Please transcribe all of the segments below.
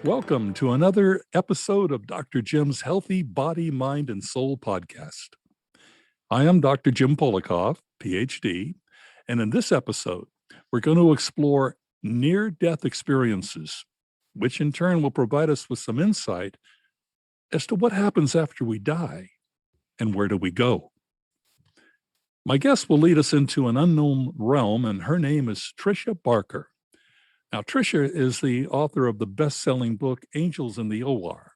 Welcome to another episode of Dr. Jim's Healthy Body, Mind, and Soul podcast. I am Dr. Jim Polakof, PhD, and in this episode, we're going to explore near-death experiences, which in turn will provide us with some insight as to what happens after we die and where do we go. My guest will lead us into an unknown realm, and her name is Tricia Barker. Now, Tricia is the author of the best-selling book, Angels in the OR,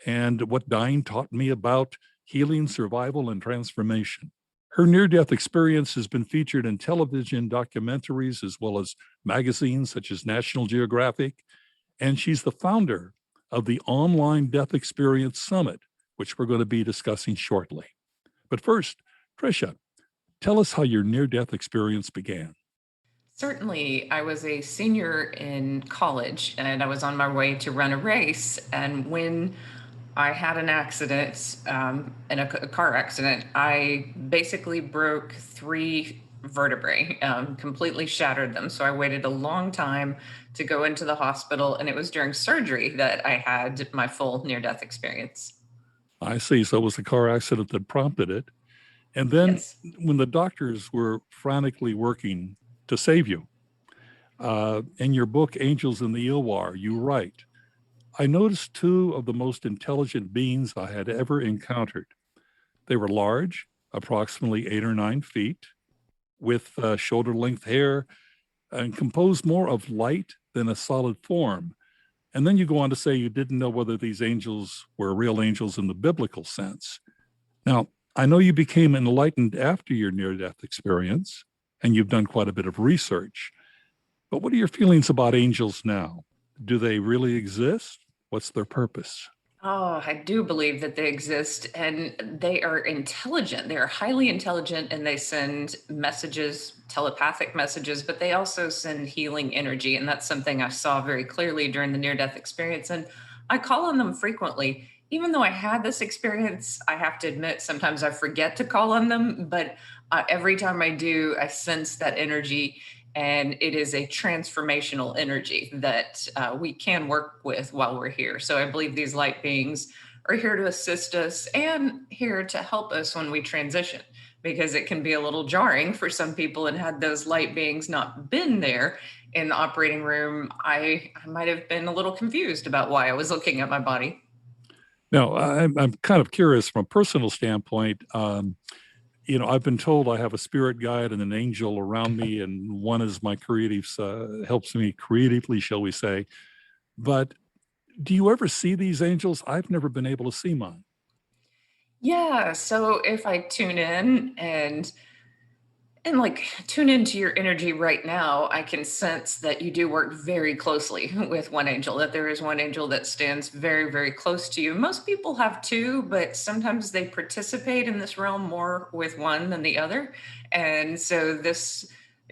and What Dying Taught Me About Healing, Survival, and Transformation. Her near-death experience has been featured in television documentaries as well as magazines such as National Geographic, and she's the founder of the Online Death Experience Summit, which we're going to be discussing shortly. But first, Tricia, tell us how your near-death experience began. Certainly. I was a senior in college and I was on my way to run a race. And when I had an accident, in a car accident, I basically broke three vertebrae, completely shattered them. So I waited a long time to go into the hospital. And it was during surgery that I had my full near-death experience. I see. So it was the car accident that prompted it. And then Yes. when the doctors were frantically working to save you, in your book, Angels in the OR, you write, I noticed two of the most intelligent beings I had ever encountered. They were large, approximately 8 or 9 feet, with shoulder-length hair and composed more of light than a solid form. And then you go on to say you didn't know whether these angels were real angels in the biblical sense. Now, I know you became enlightened after your near-death experience, and you've done quite a bit of research. But what are your feelings about angels now? Do they really exist? What's their purpose? Oh, I do believe that they exist and they are intelligent. They are highly intelligent and they send messages, telepathic messages, but they also send healing energy. And that's something I saw very clearly during the near death experience. And I call on them frequently. Even though I had this experience, I have to admit, sometimes I forget to call on them. But every time I do, I sense that energy, and it is a transformational energy that we can work with while we're here. So I believe these light beings are here to assist us and here to help us when we transition, because it can be a little jarring for some people. And had those light beings not been there in the operating room, I might have been a little confused about why I was looking at my body. Now, I'm kind of curious from a personal standpoint. I've been told I have a spirit guide and an angel around me, and one is my creatives, helps me creatively, shall we say. But do you ever see these angels? I've never been able to see mine. Yeah, so if I tune in and like tune into your energy right now, I can sense that you do work very closely with one angel, that there is one angel that stands very, very close to you. Most people have two, but sometimes they participate in this realm more with one than the other. And so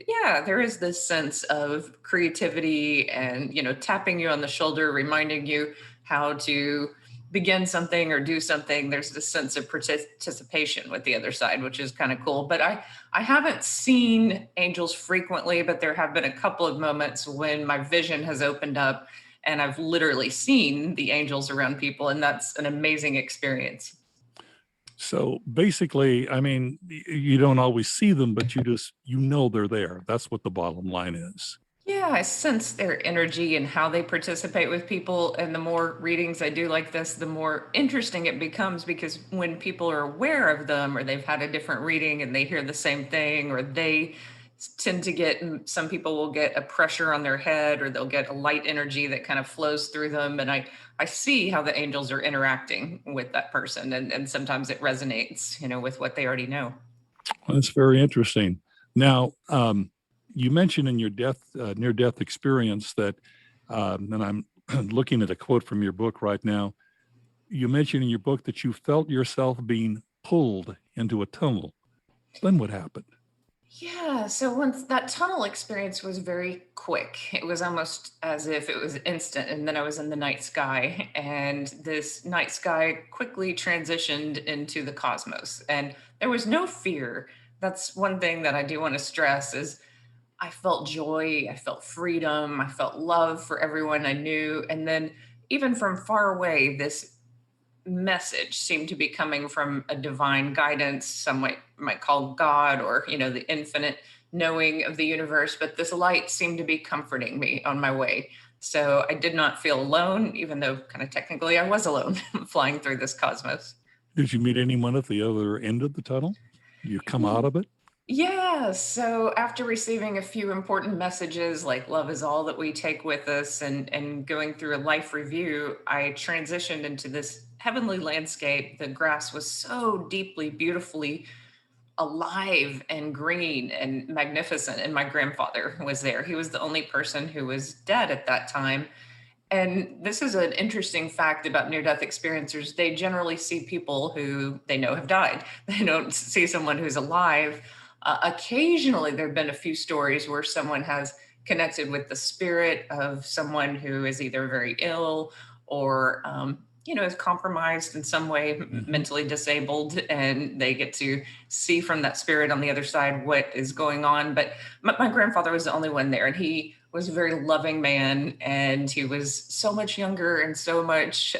yeah, there is this sense of creativity and, tapping you on the shoulder, reminding you how to begin something or do something. There's this sense of participation with the other side, which is kind of cool. But I haven't seen angels frequently, but there have been a couple of moments when my vision has opened up and I've literally seen the angels around people, and that's an amazing experience. So basically, I mean, you don't always see them, but you know they're there. That's what the bottom line is. Yeah, I sense their energy and how they participate with people. And the more readings I do like this, the more interesting it becomes, because when people are aware of them or they've had a different reading and they hear the same thing, or they tend to get, some people will get a pressure on their head, or they'll get a light energy that kind of flows through them. And I see how the angels are interacting with that person. And sometimes it resonates, with what they already know. Well, that's very interesting. Now, you mentioned in your near-death experience that, and I'm looking at a quote from your book right now. You mentioned in your book that you felt yourself being pulled into a tunnel. Then what happened? Yeah, so once that tunnel experience was very quick. It was almost as if it was instant. And then I was in the night sky, and this night sky quickly transitioned into the cosmos. And there was no fear. That's one thing that I do want to stress is I felt joy, I felt freedom, I felt love for everyone I knew. And then, even from far away, this message seemed to be coming from a divine guidance, some might call God, or, the infinite knowing of the universe. But this light seemed to be comforting me on my way. So I did not feel alone, even though kind of technically I was alone flying through this cosmos. Did you meet anyone at the other end of the tunnel? You come out of it? Yeah. So after receiving a few important messages like love is all that we take with us, and going through a life review, I transitioned into this heavenly landscape. The grass was so deeply, beautifully alive and green and magnificent. And my grandfather was there. He was the only person who was dead at that time. And this is an interesting fact about near death experiencers. They generally see people who they know have died, they don't see someone who's alive. Occasionally, there have been a few stories where someone has connected with the spirit of someone who is either very ill or, is compromised in some way, Hmm. mentally disabled, and they get to see from that spirit on the other side what is going on. But my grandfather was the only one there, and he was a very loving man, and he was so much younger and so much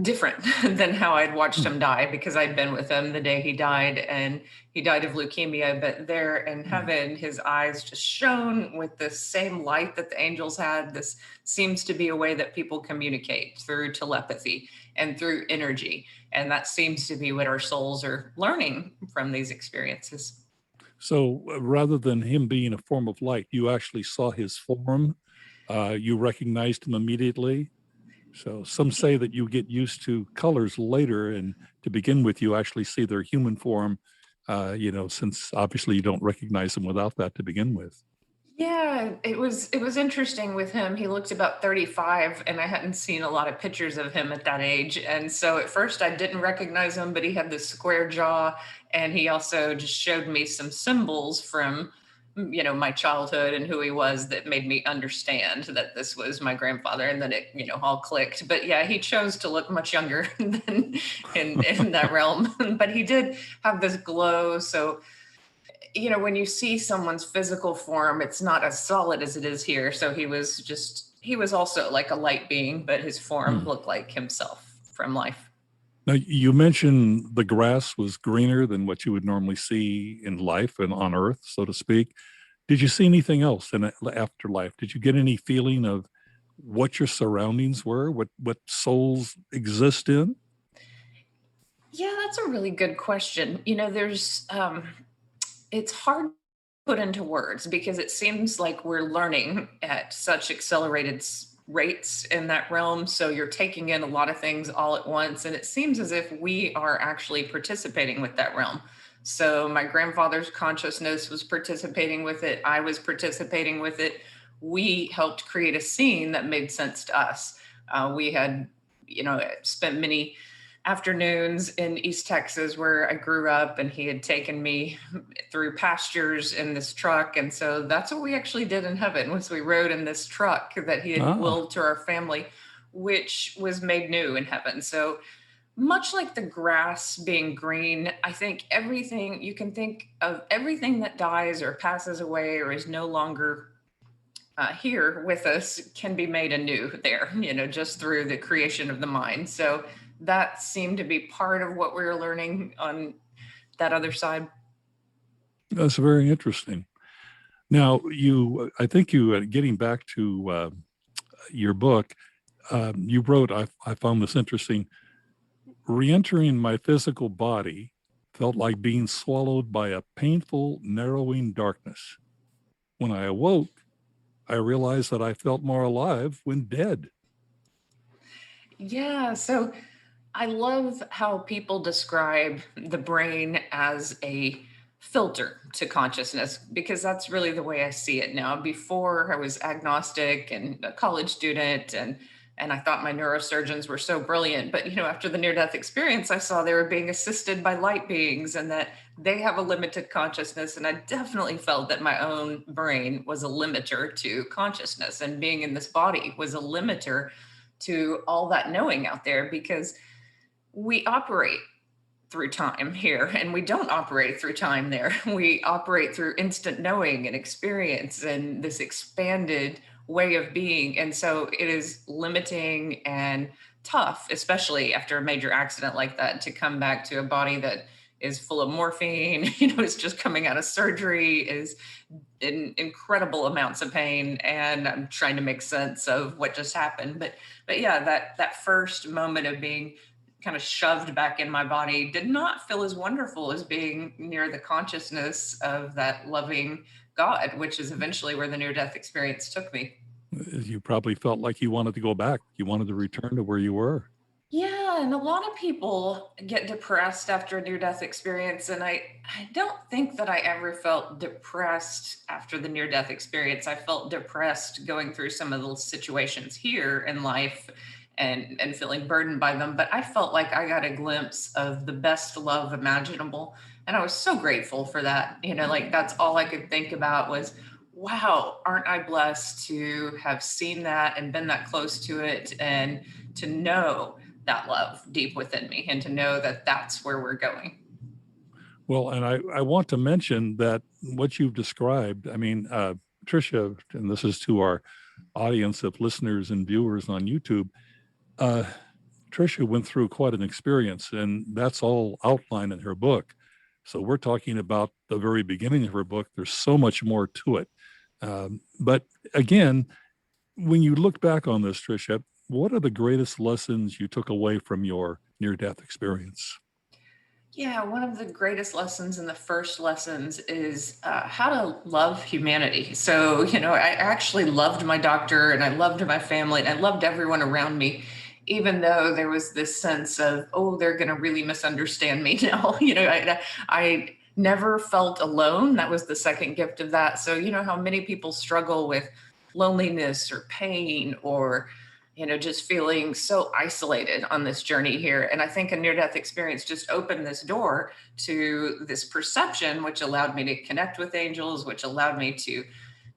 different than how I'd watched him die, because I'd been with him the day he died, and he died of leukemia. But there in heaven, his eyes just shone with the same light that the angels had. This seems to be a way that people communicate through telepathy and through energy. And that seems to be what our souls are learning from these experiences. So rather than him being a form of light, you actually saw his form. You recognized him immediately. So some say that you get used to colors later, and to begin with, you actually see their human form. Since obviously you don't recognize them without that to begin with. Yeah, it was interesting with him. He looked about 35, and I hadn't seen a lot of pictures of him at that age. And so at first I didn't recognize him, but he had this square jaw, and he also just showed me some symbols from my childhood and who he was, that made me understand that this was my grandfather, and then it all clicked. But yeah, he chose to look much younger than in that realm. But he did have this glow. So when you see someone's physical form, it's not as solid as it is here. So he was also like a light being, but his form Hmm. looked like himself from life. Now, you mentioned the grass was greener than what you would normally see in life and on Earth, so to speak. Did you see anything else in the afterlife? Did you get any feeling of what your surroundings were, what souls exist in? Yeah, that's a really good question. There's it's hard to put into words, because it seems like we're learning at such accelerated rates in that realm. So you're taking in a lot of things all at once, and it seems as if we are actually participating with that realm. So my grandfather's consciousness was participating with it, I was participating with it. We helped create a scene that made sense to us. We had spent many afternoons in East Texas where I grew up, and he had taken me through pastures in this truck. And so that's what we actually did in heaven, was we rode in this truck that he had Ah, willed to our family, which was made new in heaven. So much like the grass being green, I think everything you can think of, everything that dies or passes away or is no longer here with us, can be made anew there, just through the creation of the mind. So that seemed to be part of what we were learning on that other side. that's very interesting. Now, I think getting back to your book, you wrote, I found this interesting. Re-entering my physical body felt like being swallowed by a painful, narrowing darkness. When I awoke, I realized that I felt more alive when dead. Yeah. So I love how people describe the brain as a filter to consciousness, because that's really the way I see it now. Before, I was agnostic and a college student, and I thought my neurosurgeons were so brilliant. But after the near death experience, I saw they were being assisted by light beings, and that they have a limited consciousness. And I definitely felt that my own brain was a limiter to consciousness, and being in this body was a limiter to all that knowing out there, because we operate through time here, and we don't operate through time there. We operate through instant knowing and experience and this expanded way of being. And so it is limiting and tough, especially after a major accident like that, to come back to a body that is full of morphine, is just coming out of surgery, is in incredible amounts of pain, and I'm trying to make sense of what just happened. But yeah, that first moment of being kind of shoved back in my body did not feel as wonderful as being near the consciousness of that loving God, which is eventually where the near death experience took me. You probably felt like you wanted to go back. You wanted to return to where you were. Yeah, and a lot of people get depressed after a near death experience. And I don't think that I ever felt depressed after the near death experience. I felt depressed going through some of those situations here in life and feeling burdened by them. But I felt like I got a glimpse of the best love imaginable. And I was so grateful for that. Like that's all I could think about was, wow, aren't I blessed to have seen that and been that close to it, and to know that love deep within me, and to know that that's where we're going. Well, and I want to mention that what you've described, I mean, Tricia, and this is to our audience of listeners and viewers on YouTube, uh, Tricia went through quite an experience, and that's all outlined in her book. So we're talking about the very beginning of her book. There's so much more to it. But again, when you look back on this, Tricia, what are the greatest lessons you took away from your near death experience? Yeah, one of the greatest lessons and the first lessons is how to love humanity. So, I actually loved my doctor, and I loved my family, and I loved everyone around me, even though there was this sense of, oh, they're going to really misunderstand me now. I never felt alone. That was the second gift of that. So, how many people struggle with loneliness or pain, or just feeling so isolated on this journey here. And I think a near death experience just opened this door to this perception, which allowed me to connect with angels, which allowed me to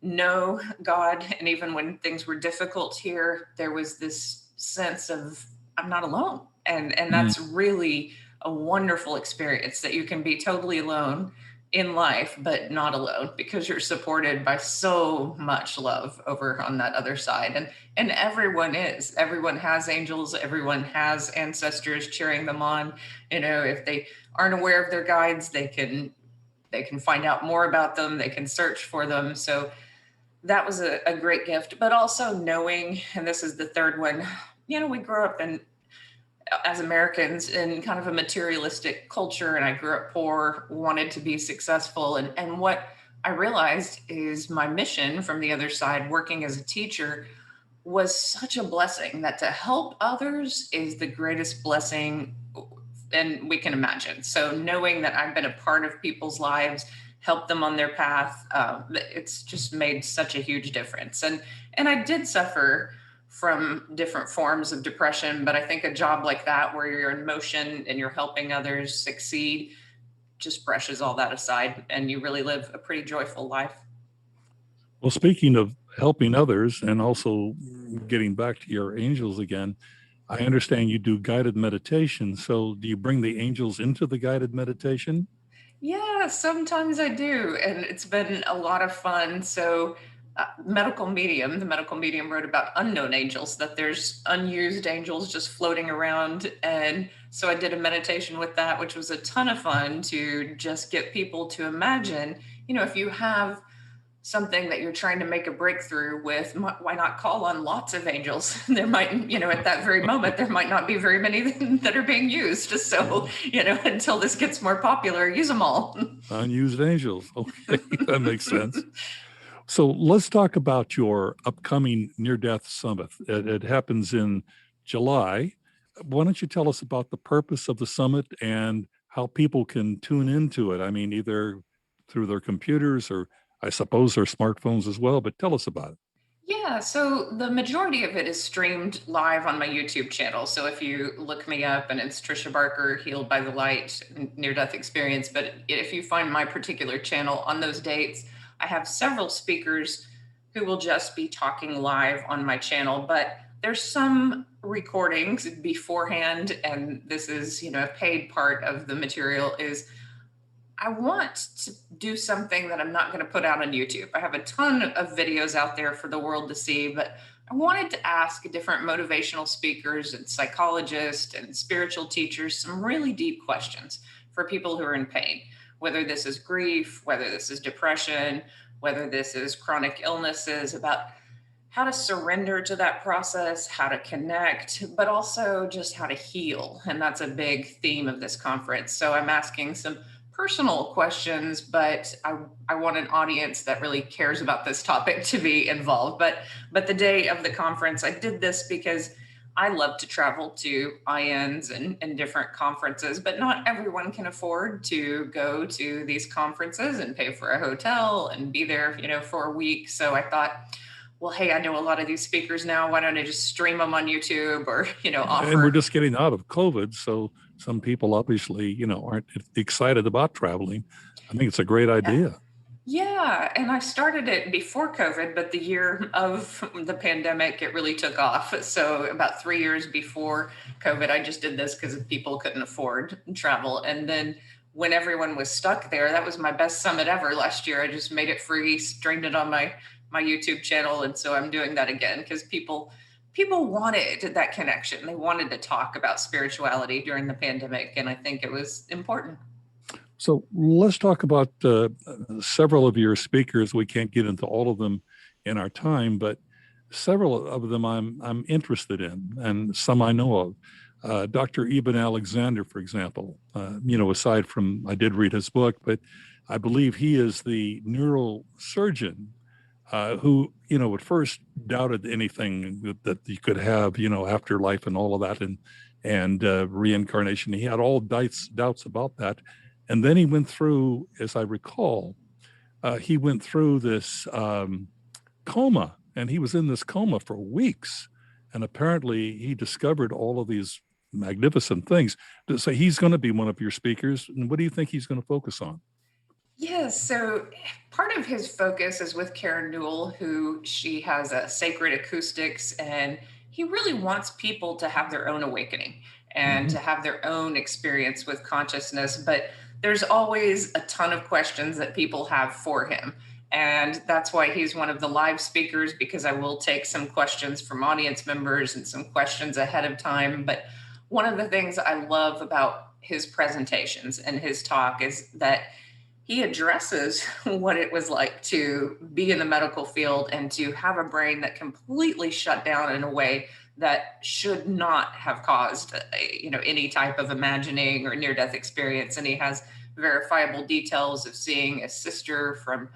know God. And even when things were difficult here, there was this sense of, I'm not alone. And Mm. that's really a wonderful experience, that you can be totally alone in life, but not alone, because you're supported by so much love over on that other side. And everyone has angels, everyone has ancestors cheering them on. If they aren't aware of their guides, they can find out more about them, they can search for them. So that was a great gift. But also knowing, and this is the third one, we grew up in, as Americans, in kind of a materialistic culture, and I grew up poor, wanted to be successful. And what I realized is my mission from the other side, working as a teacher, was such a blessing, that to help others is the greatest blessing and we can imagine. So knowing that I've been a part of people's lives, helped them on their path, it's just made such a huge difference. And I did suffer from different forms of depression, but I think a job like that, where you're in motion and you're helping others succeed, just brushes all that aside, and you really live a pretty joyful life. Well, speaking of helping others and also getting back to your angels again, I understand you do guided meditation. So do you bring the angels into the guided meditation? Yeah, sometimes I do, and it's been a lot of fun. So, the medical medium wrote about unknown angels, that there's unused angels just floating around. And so I did a meditation with that, which was a ton of fun, to just get people to imagine, if you have something that you're trying to make a breakthrough with, why not call on lots of angels? There might, at that very moment, there might not be very many that are being used. So, until this gets more popular, use them all. Unused angels. Okay, that makes sense. So let's talk about your upcoming near death summit. It happens in July. Why don't you tell us about the purpose of the summit and how people can tune into it? I mean, either through their computers or I suppose their smartphones as well, but tell us about it. Yeah, so the majority of it is streamed live on my YouTube channel. So if you look me up, and it's Tricia Barker, Healed by the Light, Near Death Experience. But if you find my particular channel on those dates, I have several speakers who will just be talking live on my channel. But there's some recordings beforehand, and this is, a paid part of the material, is I want to do something that I'm not going to put out on YouTube. I have a ton of videos out there for the world to see, but I wanted to ask different motivational speakers and psychologists and spiritual teachers some really deep questions for people who are in pain, whether this is grief, whether this is depression, whether this is chronic illnesses, about how to surrender to that process, how to connect, but also just how to heal. And that's a big theme of this conference. So I'm asking some personal questions, but I want an audience that really cares about this topic to be involved. But the day of the conference, I did this because I love to travel to INs and different conferences, but not everyone can afford to go to these conferences and pay for a hotel and be there, for a week. So I thought, well, hey, I know a lot of these speakers now. Why don't I just stream them on YouTube or, And we're offer. just getting out of COVID, so some people obviously, aren't excited about traveling. I think it's a great Yeah. idea. Yeah, and I started it before COVID, but the year of the pandemic, it really took off. So about 3 years before COVID, I just did this because people couldn't afford travel. And then when everyone was stuck there, that was my best summit ever last year. I just made it free, streamed it on my YouTube channel, and so I'm doing that again because people wanted that connection. They wanted to talk about spirituality during the pandemic, and I think it was important. So let's talk about several of your speakers. We can't get into all of them in our time, but several of them I'm interested in, and some I know of. Dr. Eben Alexander, for example. Aside from I did read his book, but I believe he is the neurosurgeon who at first doubted anything that you could have afterlife and all of that and reincarnation. He had all doubts about that, and then he went through, as I recall, he went through this coma, and he was in this coma for weeks, and apparently he discovered all of these magnificent things. So he's going to be one of your speakers, and what do you think he's going to focus on? Yes, so part of his focus is with Karen Newell, who she has a sacred acoustics, and he really wants people to have their own awakening and Mm-hmm. to have their own experience with consciousness. But there's always a ton of questions that people have for him. And that's why he's one of the live speakers, because I will take some questions from audience members and some questions ahead of time. But one of the things I love about his presentations and his talk is that he addresses what it was like to be in the medical field and to have a brain that completely shut down in a way that should not have caused any type of imagining or near death experience. And he has verifiable details of seeing a sister from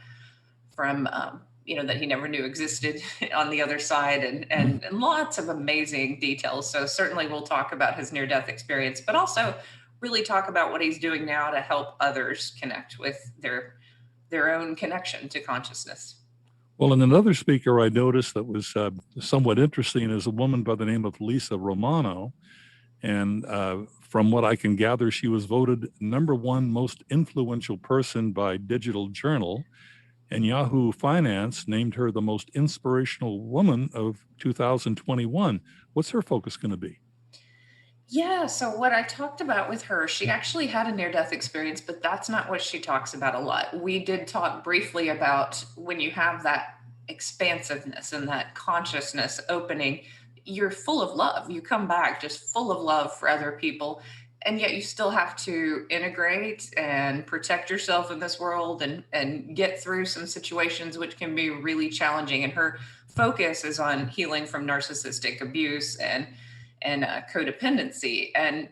that he never knew existed on the other side, and lots of amazing details. So certainly we'll talk about his near death experience, but also really talk about what he's doing now to help others connect with their own connection to consciousness. Well, and another speaker I noticed that was somewhat interesting is a woman by the name of Lisa Romano. And from what I can gather, she was voted #1 most influential person by Digital Journal. And Yahoo Finance named her the most inspirational woman of 2021. What's her focus going to be? Yeah, so what I talked about with her, she actually had a near death experience, but that's not what she talks about a lot. We did talk briefly about when you have that expansiveness and that consciousness opening, you're full of love. You come back just full of love for other people. And yet you still have to integrate and protect yourself in this world and get through some situations which can be really challenging. And her focus is on healing from narcissistic abuse and codependency. And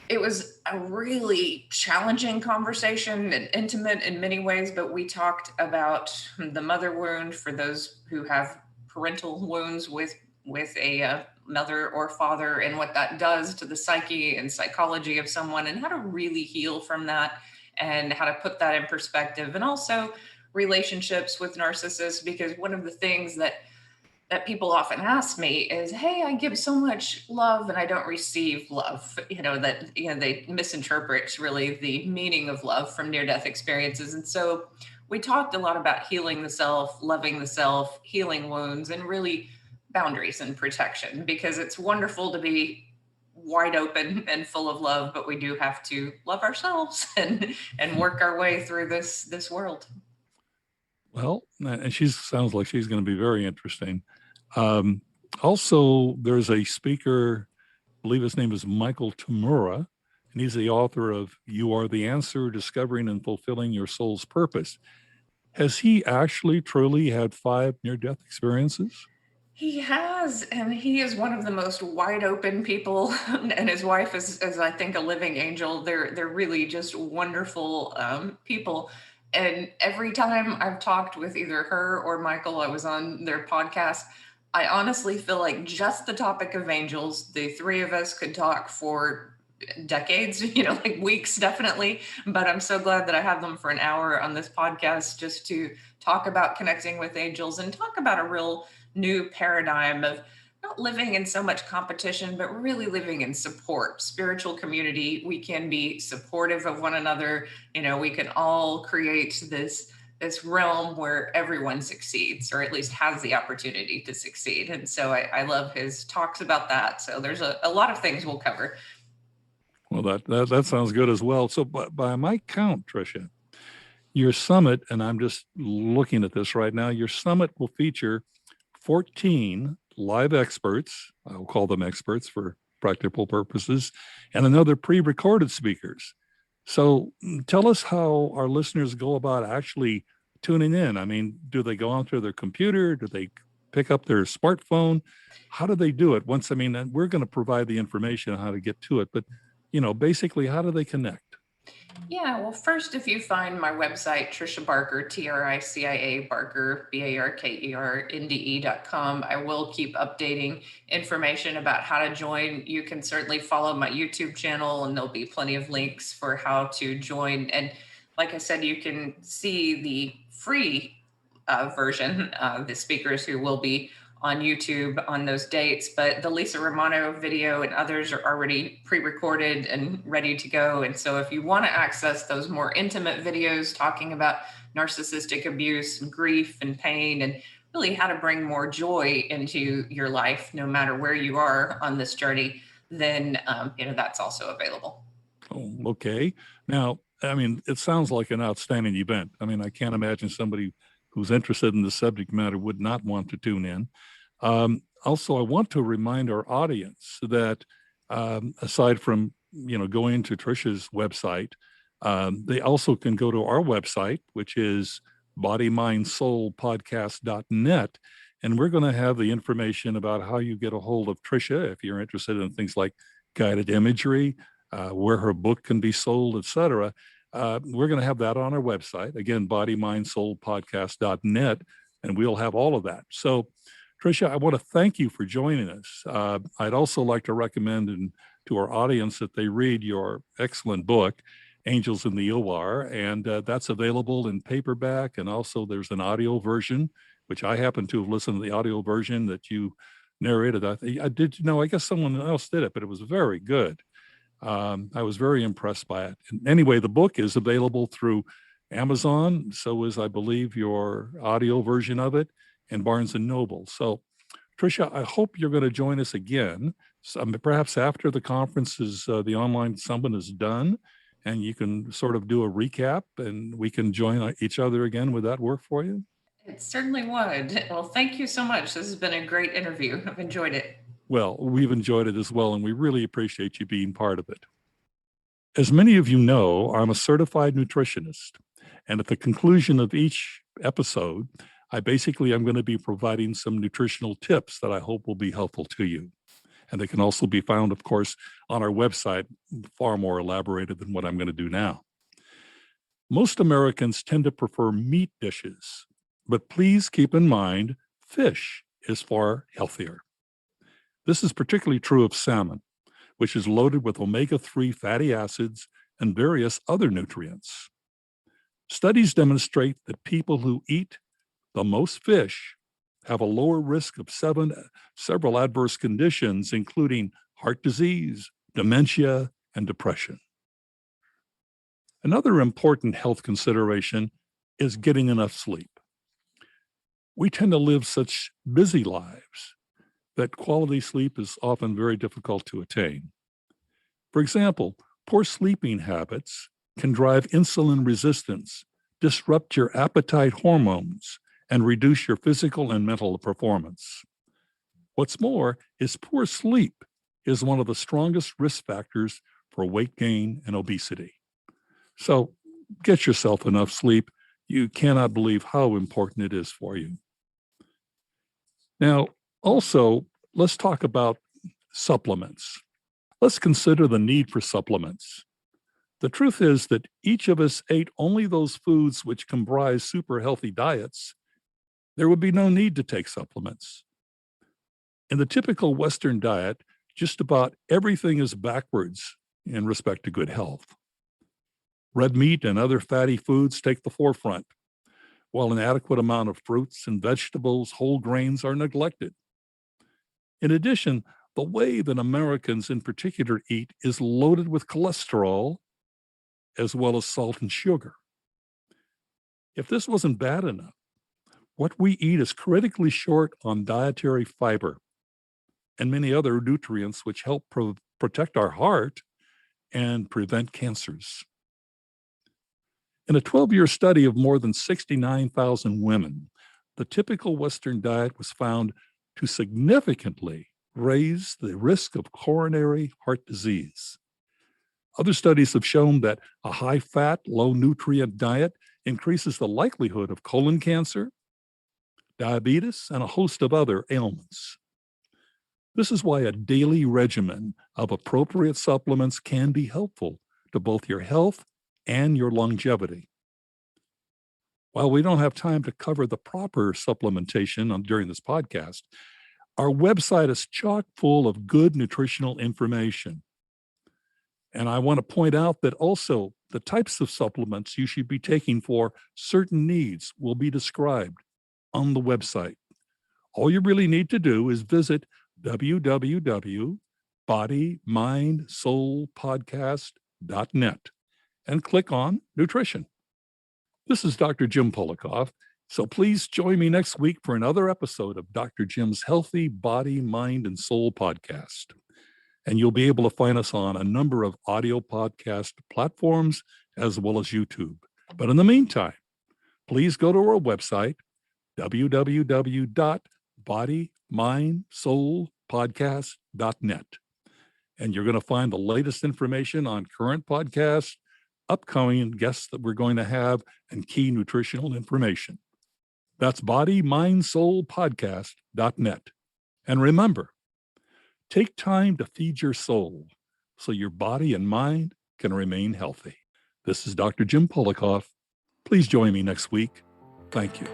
it was a really challenging conversation and intimate in many ways, but we talked about the mother wound for those who have parental wounds with a mother or father, and what that does to the psyche and psychology of someone, and how to really heal from that and how to put that in perspective. And also relationships with narcissists, because one of the things that people often ask me is, hey, I give so much love and I don't receive love. They misinterpret really the meaning of love from near death experiences. And so we talked a lot about healing the self, loving the self, healing wounds, and really boundaries and protection, because it's wonderful to be wide open and full of love, but we do have to love ourselves and work our way through this world. Well, and she sounds like she's going to be very interesting. Um, Also, there's a speaker, I believe his name is Michael Tamura, and he's the author of You Are the Answer, Discovering and Fulfilling Your Soul's Purpose. Has he actually truly had 5 near-death experiences? He has, and he is one of the most wide open people. And his wife is I think, a living angel. They're really just wonderful people. And every time I've talked with either her or Michael, I was on their podcast. I honestly feel like just the topic of angels, the three of us could talk for decades, like weeks, definitely. But I'm so glad that I have them for an hour on this podcast just to talk about connecting with angels and talk about a real new paradigm of not living in so much competition, but really living in support, spiritual community. We can be supportive of one another. We can all create this realm where everyone succeeds, or at least has the opportunity to succeed. And so I love his talks about that. So there's a lot of things we'll cover. Well, that sounds good as well. So by my count, Tricia, your summit, and I'm just looking at this right now, your summit will feature 14 live experts, I'll call them experts for practical purposes, and another pre-recorded speakers. So tell us how our listeners go about actually tuning in. I mean, do they go onto their computer? Do they pick up their smartphone? How do they do it? We're going to provide the information on how to get to it, but basically, how do they connect? Yeah, well, first, if you find my website, Tricia Barker, Tricia Barker, BARKERNDE.com, I will keep updating information about how to join. You can certainly follow my YouTube channel, and there'll be plenty of links for how to join. And like I said, you can see the free version, the speakers who will be on YouTube on those dates, but the Lisa Romano video and others are already pre-recorded and ready to go. And so if you want to access those more intimate videos talking about narcissistic abuse and grief and pain and really how to bring more joy into your life, no matter where you are on this journey, then that's also available. Oh, okay. Now, it sounds like an outstanding event. I can't imagine somebody who's interested in the subject matter would not want to tune in. Also, I want to remind our audience that aside from going to Tricia's website, they also can go to our website, which is bodymindsoulpodcast.net, and we're going to have the information about how you get a hold of Tricia if you're interested in things like guided imagery, where her book can be sold, etc. We're going to have that on our website. Again, bodymindsoulpodcast.net, and we'll have all of that. So, Tricia, I want to thank you for joining us. I'd also like to recommend to our audience that they read your excellent book, Angels in the OR, and that's available in paperback, and also there's an audio version, which I happen to have listened to the audio version that you narrated. I did, I guess someone else did it, but it was very good. I was very impressed by it. And anyway, the book is available through Amazon. So is, I believe, your audio version of it, and Barnes and Noble. So, Tricia, I hope you're going to join us again, perhaps after the conference the online summit is done, and you can sort of do a recap, and we can join each other again. Would that work for you? It certainly would. Well, thank you so much. This has been a great interview. I've enjoyed it. Well, we've enjoyed it as well, and we really appreciate you being part of it. As many of you know, I'm a certified nutritionist, and at the conclusion of each episode, I'm going to be providing some nutritional tips that I hope will be helpful to you. And they can also be found, of course, on our website, far more elaborated than what I'm going to do now. Most Americans tend to prefer meat dishes, but please keep in mind, fish is far healthier. This is particularly true of salmon, which is loaded with omega-3 fatty acids and various other nutrients. Studies demonstrate that people who eat the most fish have a lower risk of several adverse conditions, including heart disease, dementia, and depression. Another important health consideration is getting enough sleep. We tend to live such busy lives that quality sleep is often very difficult to attain. For example, poor sleeping habits can drive insulin resistance, disrupt your appetite hormones, and reduce your physical and mental performance. What's more is poor sleep is one of the strongest risk factors for weight gain and obesity. So get yourself enough sleep. You cannot believe how important it is for you. Now, also, let's talk about supplements. Let's consider the need for supplements. The truth is that each of us ate only those foods which comprise super healthy diets. There would be no need to take supplements. In the typical Western diet, just about everything is backwards in respect to good health. Red meat and other fatty foods take the forefront, while an adequate amount of fruits and vegetables, whole grains are neglected. In addition, the way that Americans in particular eat is loaded with cholesterol, as well as salt and sugar. If this wasn't bad enough, what we eat is critically short on dietary fiber and many other nutrients which help protect our heart and prevent cancers. In a 12-year study of more than 69,000 women, the typical Western diet was found to significantly raise the risk of coronary heart disease. Other studies have shown that a high-fat, low-nutrient diet increases the likelihood of colon cancer, diabetes, and a host of other ailments. This is why a daily regimen of appropriate supplements can be helpful to both your health and your longevity. While we don't have time to cover the proper supplementation during this podcast, our website is chock full of good nutritional information. And I want to point out that also the types of supplements you should be taking for certain needs will be described on the website. All you really need to do is visit www.bodymindsoulpodcast.net and click on Nutrition. This is Dr. Jim Polakof, so please join me next week for another episode of Dr. Jim's Healthy Body, Mind, and Soul podcast. And you'll be able to find us on a number of audio podcast platforms as well as YouTube. But in the meantime, please go to our website, www.bodymindsoulpodcast.net. And you're going to find the latest information on current podcasts, upcoming guests that we're going to have, and key nutritional information. That's bodymindsoulpodcast.net. And remember, take time to feed your soul so your body and mind can remain healthy. This is Dr. Jim Polakof. Please join me next week. Thank you.